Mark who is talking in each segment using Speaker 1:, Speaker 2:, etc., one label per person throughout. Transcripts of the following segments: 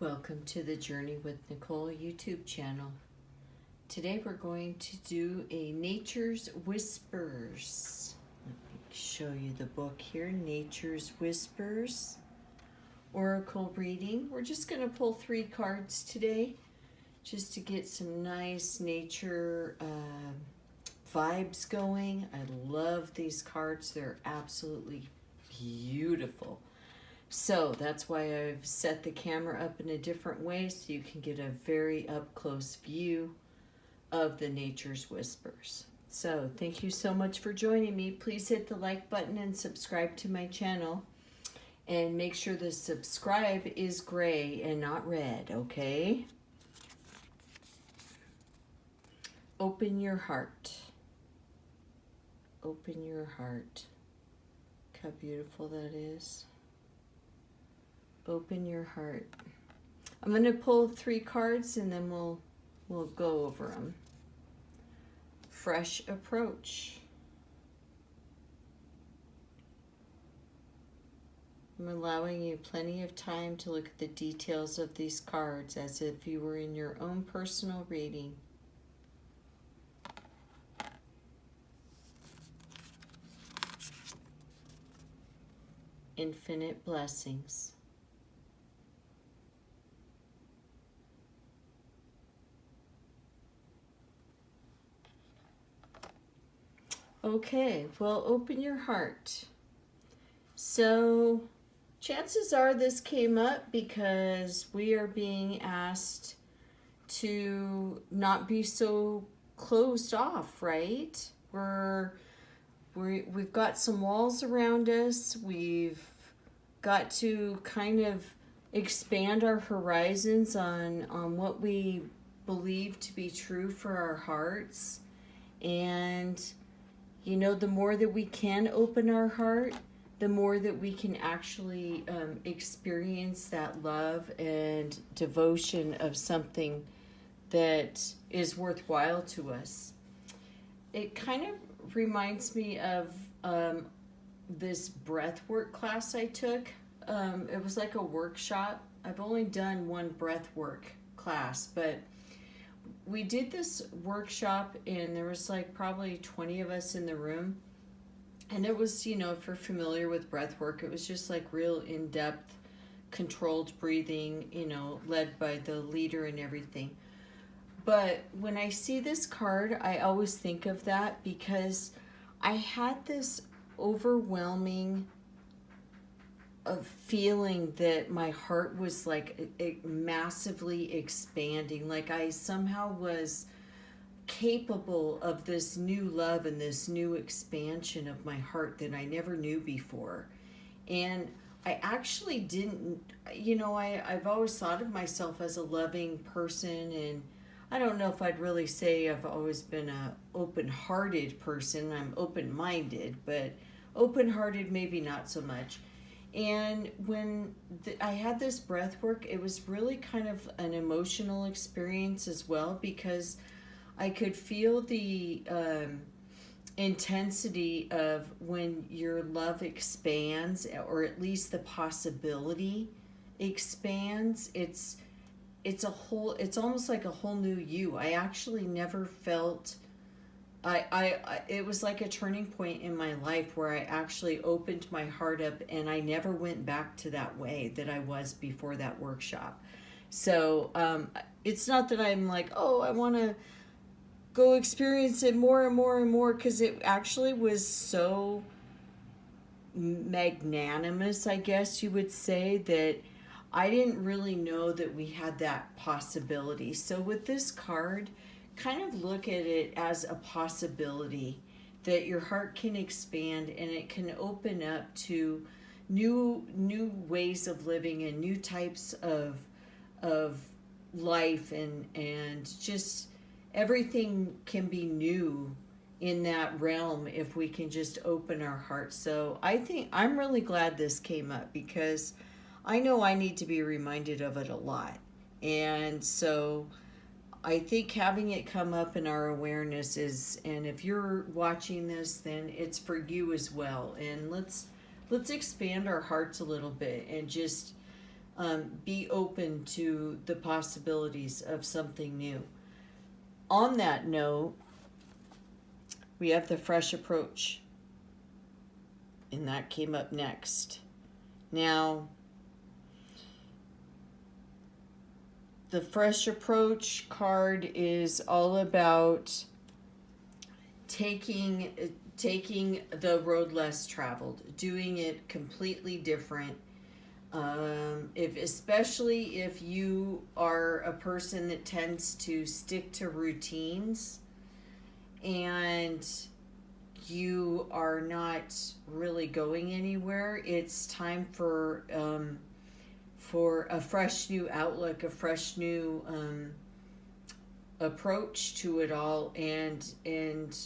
Speaker 1: Welcome to the Journey with Nichole YouTube channel. Today we're going to do a Nature's Whispers. Let me show you the book here, Nature's Whispers Oracle reading. We're just going to pull 3 cards today just to get some nice nature vibes going. I love these cards. They're absolutely beautiful. So that's why I've set the camera up in a different way so you can get a very up close view of the Nature's Whispers. So thank you so much for joining me. Please hit the like button and subscribe to my channel. And make sure the subscribe is gray and not red, okay? Open your heart. Open your heart. Look how beautiful that is. Open your heart. I'm going to pull 3 cards and then we'll go over them. Fresh approach. I'm allowing you plenty of time to look at the details of these cards as if you were in your own personal reading. Infinite blessings. Okay, well, open your heart. So, chances are this came up because we are being asked to not be so closed off, right? We've got some walls around us. We've got to kind of expand our horizons on what we believe to be true for our hearts. And you know, the more that we can open our heart, the more that we can actually experience that love and devotion of something that is worthwhile to us. It kind of reminds me of this breathwork class I took. It was like a workshop. I've only done one breathwork class, but we did this workshop and there was like probably 20 of us in the room. And it was, you know, if you're familiar with breath work, it was just like real in-depth, controlled breathing, you know, led by the leader and everything. But when I see this card, I always think of that because I had this overwhelming of feeling that my heart was like massively expanding, like I somehow was capable of this new love and this new expansion of my heart that I never knew before. And I actually didn't, you know, I've always thought of myself as a loving person, and I don't know if I'd really say I've always been a open-hearted person. I'm open-minded, but open-hearted maybe not so much. And when I had this breath work, it was really kind of an emotional experience as well, because I could feel the intensity of when your love expands, or at least the possibility expands. It's almost like a whole new you. I actually never felt. It was like a turning point in my life where I actually opened my heart up, and I never went back to that way that I was before that workshop. So it's not that I'm like, oh, I want to go experience it more and more and more, because it actually was so magnanimous, I guess you would say, that I didn't really know that we had that possibility. So with this card, kind of look at it as a possibility that your heart can expand and it can open up to new ways of living and new types of life, and just everything can be new in that realm if we can just open our hearts. So I think I'm really glad this came up, because I know I need to be reminded of it a lot. And so I think having it come up in our awareness is, and if you're watching this, then it's for you as well. And let's expand our hearts a little bit and just be open to the possibilities of something new. On that note, we have the fresh approach, and that came up next. Now, the fresh approach card is all about taking the road less traveled, doing it completely different. Especially if you are a person that tends to stick to routines and you are not really going anywhere, it's time for a fresh new outlook, a fresh new approach to it all, and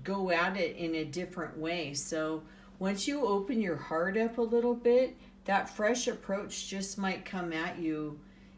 Speaker 1: go at it in a different way. So once you open your heart up a little bit, that fresh approach just might come at you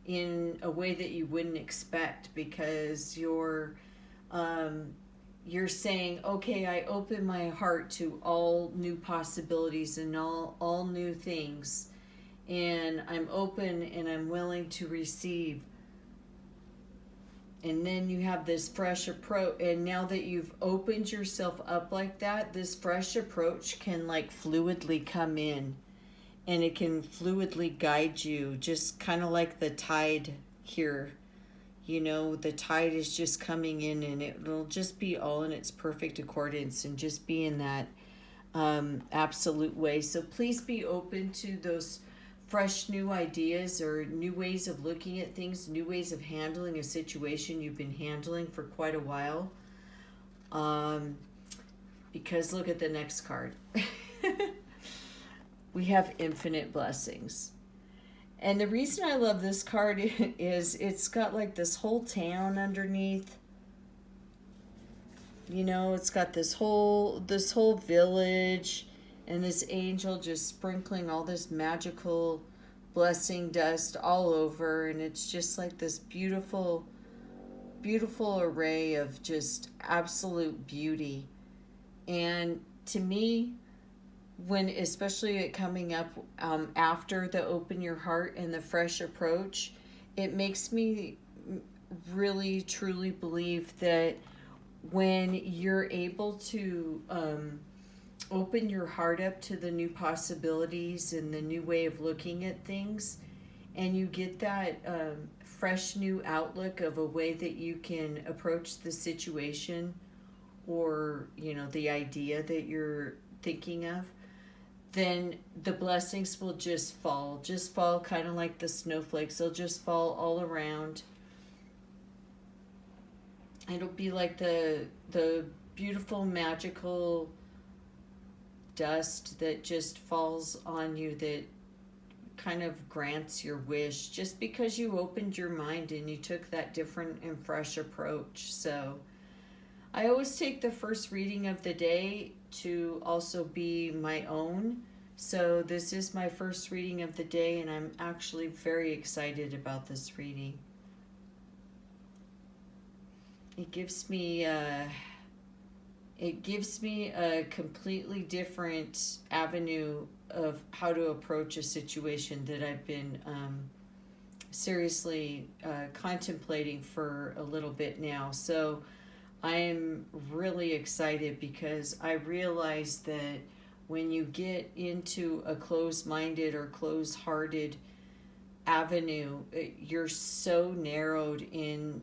Speaker 1: in a way that you wouldn't expect, because you're saying, okay, I open my heart to all new possibilities and all new things, and I'm open and I'm willing to receive. And then you have this fresh approach, and now that you've opened yourself up like that, this fresh approach can like fluidly come in, and it can fluidly guide you, just kind of like the tide here. You know, the tide is just coming in, and it'll just be all in its perfect accordance and just be in that absolute way. So please be open to those fresh new ideas or new ways of looking at things, new ways of handling a situation you've been handling for quite a while. Because look at the next card. We have infinite blessings. And the reason I love this card is it's got like this whole town underneath. You know, it's got this whole village, and this angel just sprinkling all this magical blessing dust all over, and it's just like this beautiful array of just absolute beauty. And to me, when especially it coming up after the open your heart and the fresh approach, it makes me really truly believe that when you're able to open your heart up to the new possibilities and the new way of looking at things, and you get that fresh new outlook of a way that you can approach the situation, or you know, the idea that you're thinking of, then the blessings will just fall kind of like the snowflakes. They'll just fall all around. It'll be like the beautiful magical dust that just falls on you, that kind of grants your wish just because you opened your mind and you took that different and fresh approach. So I always take the first reading of the day to also be my own. So this is my first reading of the day, and I'm actually very excited about this reading. It gives me a completely different avenue of how to approach a situation that I've been seriously contemplating for a little bit now. So I am really excited, because I realize that when you get into a closed-minded or closed-hearted avenue, you're so narrowed in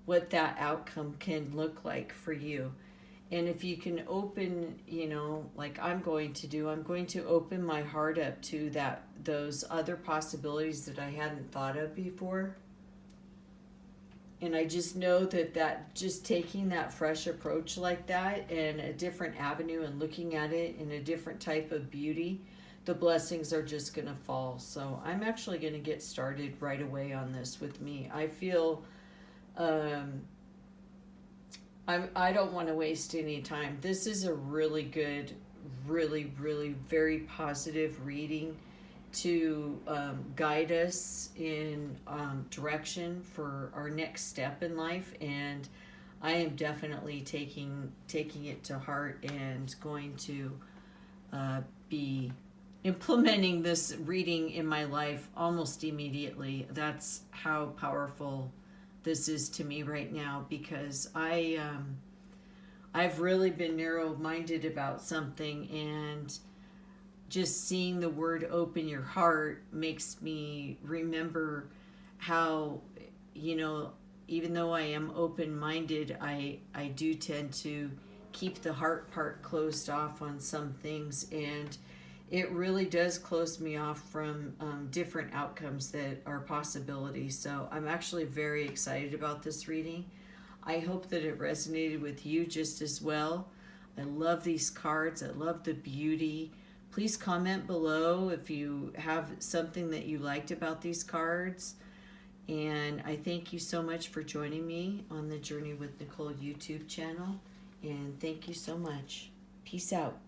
Speaker 1: what that outcome can look like for you. And if you can open, you know, like I'm going to open my heart up to those other possibilities that I hadn't thought of before. And I just know that just taking that fresh approach like that, and a different avenue, and looking at it in a different type of beauty, the blessings are just going to fall. So I'm actually going to get started right away on this with me. I feel I don't want to waste any time. This is a really good, really very positive reading to guide us in direction for our next step in life, and I am definitely taking it to heart and going to be implementing this reading in my life almost immediately. That's how powerful this is to me right now, because I've really been narrow-minded about something, and just seeing the word open your heart makes me remember how, you know, even though I am open-minded, I do tend to keep the heart part closed off on some things, and it really does close me off from different outcomes that are possibilities. So I'm actually very excited about this reading. I hope that it resonated with you just as well. I love these cards. I love the beauty. Please comment below if you have something that you liked about these cards. And I thank you so much for joining me on the Journey with Nichole YouTube channel. And thank you so much. Peace out.